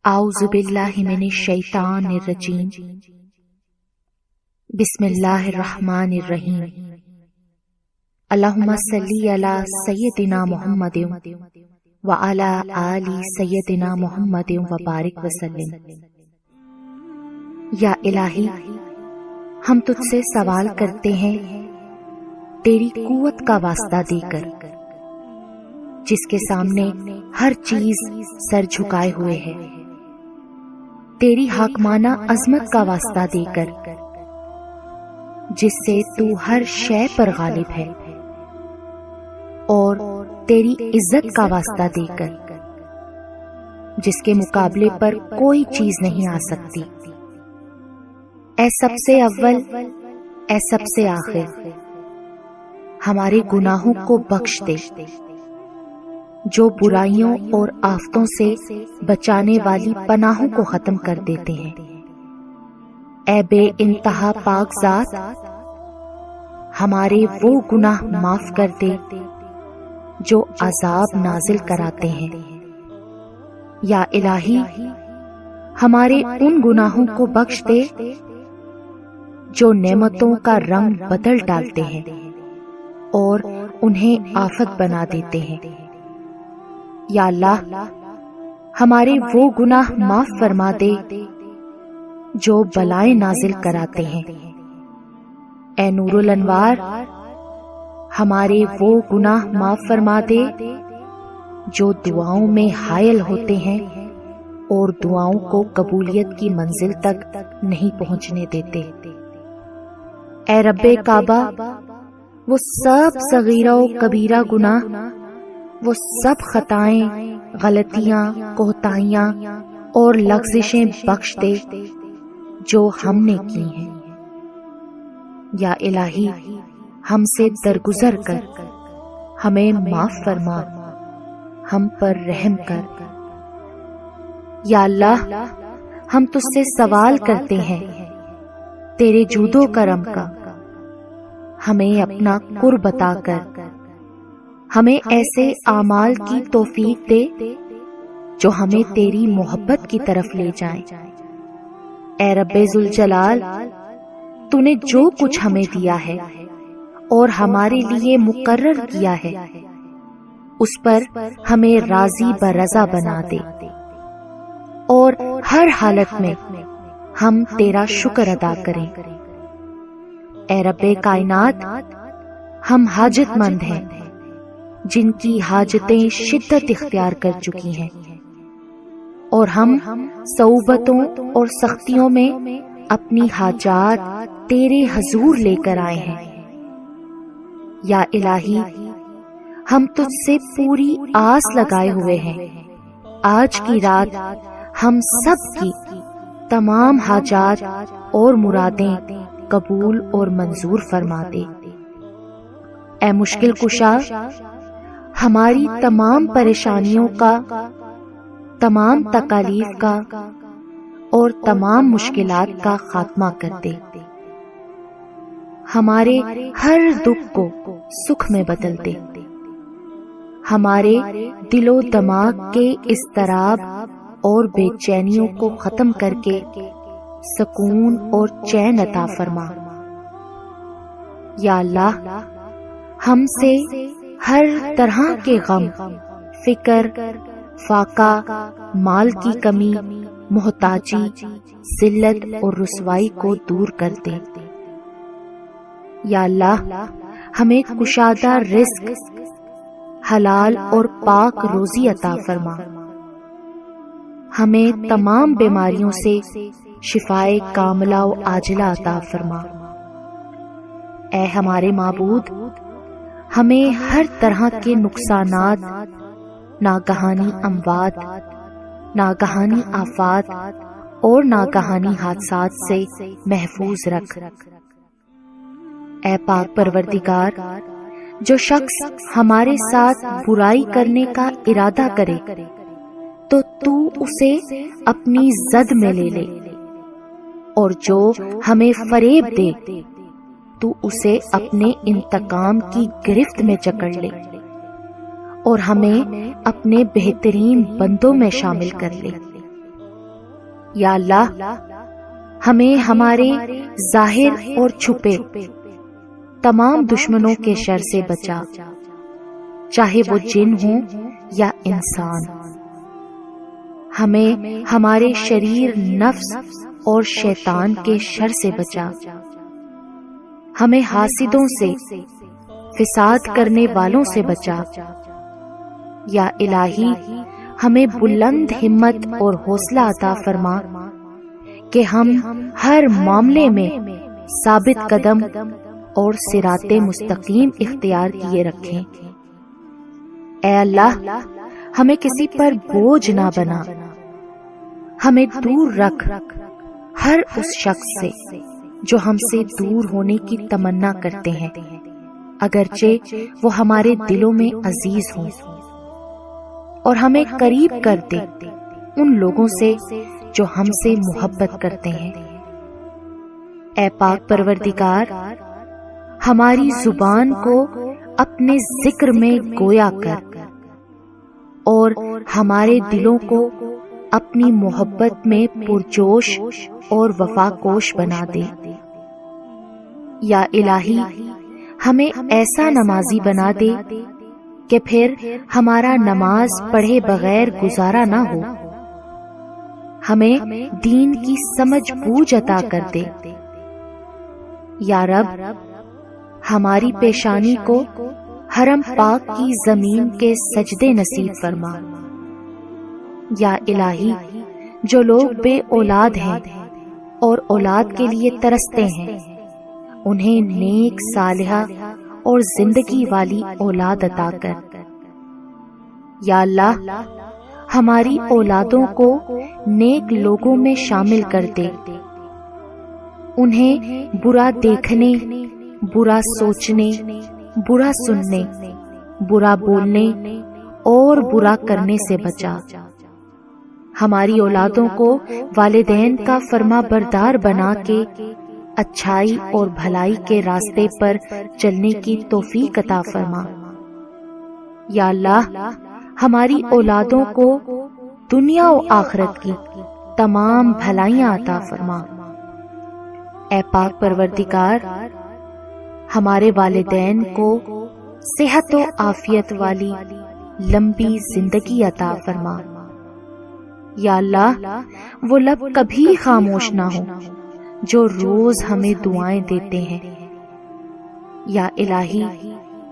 اعوذ باللہ من الشیطان الرجیم بسم اللہ الرحمن الرحیم اللہم صلی علی سیدنا محمد وعلی آل سیدنا محمد وبارک وسلم۔ یا الہی، ہم تجھ سے سوال کرتے ہیں تیری قوت کا واسطہ دے کر، جس کے سامنے ہر چیز سر جھکائے ہوئے ہے، تیری حاکمانہ عظمت کا واسطہ دے کر، جس سے تو ہر شے پر غالب ہے، اور تیری عزت کا واسطہ دے کر، جس کے مقابلے پر کوئی چیز نہیں آ سکتی۔ اے سب سے اول، اے سب سے آخر، ہمارے گناہوں کو بخش دے، جو برائیوں اور آفتوں سے بچانے والی پناہوں کو ختم کر دیتے ہیں۔ اے بے انتہا پاک ذات، ہمارے وہ گناہ معاف کر دے جو عذاب نازل کراتے ہیں۔ یا الہی، ہمارے ان گناہوں کو بخش دے جو نعمتوں کا رنگ بدل ڈالتے ہیں اور انہیں آفت بنا دیتے ہیں۔ یا اللہ، ہمارے وہ گناہ معاف فرما دے جو بلائیں نازل کراتے ہیں۔ اے نور الانوار، ہمارے وہ گناہ معاف فرما دے جو دعاؤں میں حائل ہوتے ہیں اور دعاؤں کو قبولیت کی منزل تک نہیں پہنچنے دیتے۔ اے رب کعبہ، وہ سب صغیرہ و کبیرہ گناہ، وہ سب خطائیں، غلطیاں، کوتاہیاں اور لغزشیں بخش دے جو ہم نے کی ہیں۔ یا الہی، ہم سے درگزر کر، ہمیں معاف فرما، ہم پر رحم کر۔ یا اللہ، ہم تجھ سے سوال کرتے ہیں تیرے جود و کرم کا، ہمیں اپنا قرب عطا کر، ہمیں ایسے اعمال کی توفیق دے جو ہمیں تیری محبت کی طرف لے جائیں۔ اے رب ذوالجلال، تو نے جو کچھ ہمیں دیا ہے اور ہمارے لیے مقرر کیا ہے، اس پر ہمیں راضی برضا بنا دے، اور ہر حالت میں ہم تیرا شکر ادا کریں۔ اے رب کائنات، ہم حاجت مند ہیں جن کی حاجتیں شدت اختیار کر چکی ہیں، اور ہم صعوبتوں اور سختیوں میں اپنی حاجات تیرے حضور لے کر آئے ہیں۔ یا الہی، ہم تجھ سے پوری آس لگائے ہوئے ہیں، آج کی رات ہم سب کی تمام حاجات اور مرادیں قبول اور منظور فرما دے۔ اے مشکل کشا، ہماری تمام پریشانیوں کا، تمام تکالیف کا اور تمام مشکلات کا خاتمہ کر دے، ہمارے ہر دکھ کو سکھ میں بدل دے، ہمارے دل و دماغ کے اضطراب اور بے چینیوں کو ختم کر کے سکون اور چین عطا فرما۔ یا اللہ، ہم سے ہر طرح کے غم، فکر، فاقہ، مال کی کمی، محتاجی، ذلت اور رسوائی کو دور کر دے۔ یا اللہ، ہمیں کشادہ رزق، حلال اور پاک روزی عطا فرما، ہمیں تمام بیماریوں سے شفائے کاملہ و عاجلہ عطا فرما۔ اے ہمارے معبود، ہمیں ہر طرح کے نقصانات، ناگہانی اموات، ناگہانی آفات اور ناگہانی حادثات سے محفوظ رکھ۔ اے پاک پروردگار، جو شخص ہمارے ساتھ برائی کرنے کا ارادہ کرے تو اسے اپنی زد میں لے لے، اور جو ہمیں فریب دے تو اسے اپنے انتقام کی گرفت میں جکڑ لے، اور ہمیں اپنے بہترین بندوں میں شامل کر لے۔ یا اللہ ہمیں ہمارے ظاہر اور چھپے تمام دشمنوں کے شر سے بچا، چاہے وہ جن ہوں یا انسان۔ ہمیں ہمارے شریر نفس اور شیطان کے شر سے بچا، ہمیں حاسدوں سے، فساد کرنے والوں سے بچا۔ یا الہی ہمیں بلند ہمت اور حوصلہ عطا فرما کہ ہم ہر معاملے میں ثابت قدم اور صراط مستقیم اختیار کیے رکھیں۔ اے اللہ ہمیں کسی پر بوجھ نہ بنا، ہمیں دور رکھ ہر اس شخص سے جو ہم سے دور ہونے کی تمنا کرتے ہیں، اگرچہ وہ ہمارے دلوں میں عزیز ہوں، اور ہمیں قریب کر دے ان لوگوں سے جو ہم سے محبت کرتے ہیں۔ اے پاک پروردگار ہماری زبان کو اپنے ذکر میں گویا کر اور ہمارے دلوں کو اپنی محبت میں پرجوش اور وفاکوش بنا دے۔ یا الہی ہمیں ایسا نمازی بنا دے کہ پھر ہمارا نماز پڑھے بغیر گزارا نہ ہو۔ ہمیں دین کی سمجھ بوجھ عطا کر دے۔ یا رب ہماری پیشانی کو حرم پاک کی زمین کے سجدے نصیب فرما۔ یا الہی جو لوگ بے اولاد ہیں اور اولاد کے لیے ترستے ہیں، انہیں نیک صالحہ اور زندگی والی اولاد عطا کر۔ یا اللہ ہماری اولادوں کو نیک لوگوں میں شامل کر دے، انہیں برا دیکھنے، برا سوچنے، برا سننے، برا بولنے اور برا کرنے سے بچا۔ ہماری اولادوں کو والدین کا فرما بردار بنا کے اچھائی اور بھلائی کے راستے پر چلنے کی توفیق عطا فرما۔ یا اللہ ہماری اولادوں کو دنیا و آخرت کی تمام بھلائیاں عطا فرما۔ اے پاک پروردگار ہمارے والدین کو صحت و عافیت والی لمبی زندگی عطا فرما۔ یا اللہ وہ لب کبھی خاموش نہ ہو جو روز ہمیں دعائیں دیتے ہیں۔ یا الہی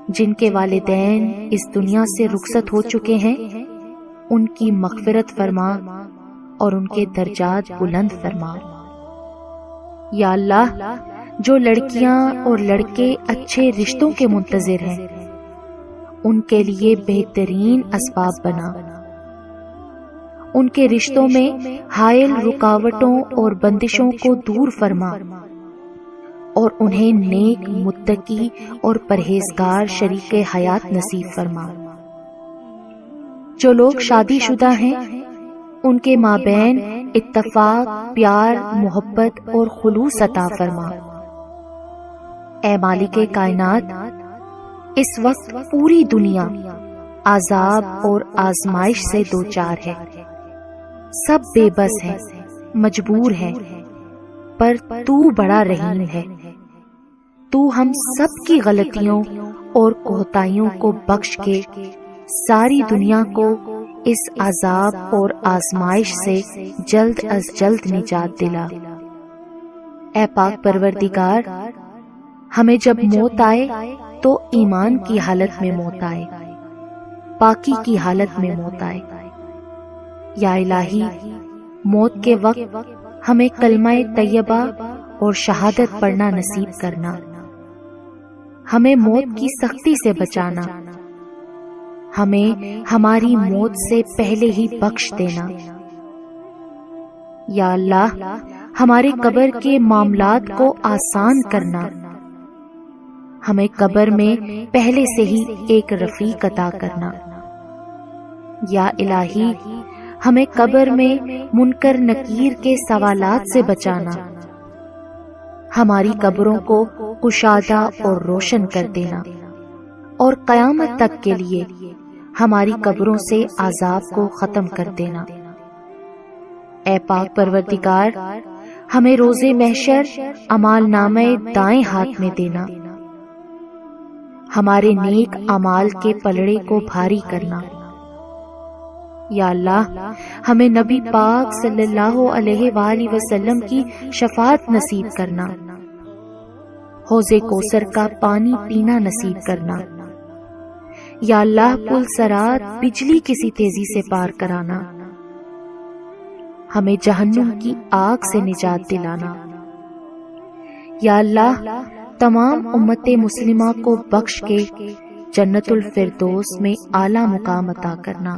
جن کے والدین اس دنیا سے رخصت ہو چکے ہیں ان کی مغفرت فرما اور ان کے درجات بلند فرما۔ یا اللہ جو لڑکیاں اور لڑکے اچھے رشتوں کے منتظر ہیں ان کے لیے بہترین اسباب بنا، ان کے رشتوں میں حائل رکاوٹوں اور بندشوں کو دور فرما اور انہیں نیک متقی اور پرہیزگار شریک حیات نصیب فرما۔ جو لوگ شادی شدہ ہیں ان کے مابین اتفاق، پیار، محبت اور خلوص عطا فرما۔ اے مالک کائنات اس وقت پوری دنیا عذاب اور آزمائش سے دوچار ہے، سب بے بس ہیں، مجبور ہیں، پر تو بڑا رحیم ہے۔ تو ہم سب کی غلطیوں اور کوتاہیوں کو بخش کے ساری دنیا کو اس عذاب اور آزمائش سے جلد از جلد نجات دلا۔ اے پاک پروردگار ہمیں جب موت آئے تو ایمان کی حالت میں موت آئے، پاکی کی حالت میں موت آئے۔ یا الہی موت کے وقت ہمیں کلمہ طیبہ اور شہادت پڑھنا نصیب کرنا، ہمیں موت کی سختی سے بچانا، ہمیں ہماری موت سے پہلے ہی بخش دینا۔ یا اللہ ہمارے قبر کے معاملات کو آسان کرنا، ہمیں قبر میں پہلے سے ہی ایک رفیق عطا کرنا۔ یا الہی ہمیں قبر میں منکر نکیر کے سوالات سے بچانا، ہماری قبروں کو کشادہ اور روشن کر دینا، اور قیامت تک کے لیے ہماری قبروں سے عذاب کو ختم کر دینا۔ اے پاک پروردگار، ہمیں روز محشر اعمال نامہ دائیں ہاتھ میں دینا، ہمارے نیک اعمال کے پلڑے کو بھاری کرنا۔ یا اللہ، ہمیں نبی پاک صلی اللہ علیہ وآلہ وسلم کی شفاعت نصیب کرنا، حوض کوثر کا پانی پینا نصیب کرنا۔ یا اللہ، پل صراط بجلی کسی تیزی سے پار کرانا، ہمیں جہنم کی آگ سے نجات دلانا۔ یا اللہ، تمام امت مسلمہ کو بخش کے جنت الفردوس میں اعلیٰ مقام عطا کرنا۔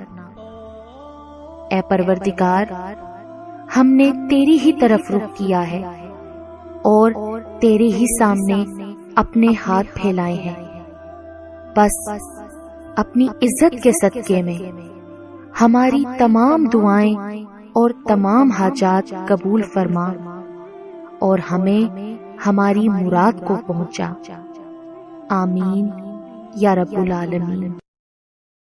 اے پروردگار، ہم نے تیری ہی طرف رخ کیا ہے اور تیرے ہی سامنے اپنے ہاتھ پھیلائے ہیں، بس اپنی عزت کے صدقے میں ہماری تمام دعائیں اور تمام حاجات قبول فرما اور ہمیں ہماری مراد کو پہنچا۔ آمین یا رب العالمین۔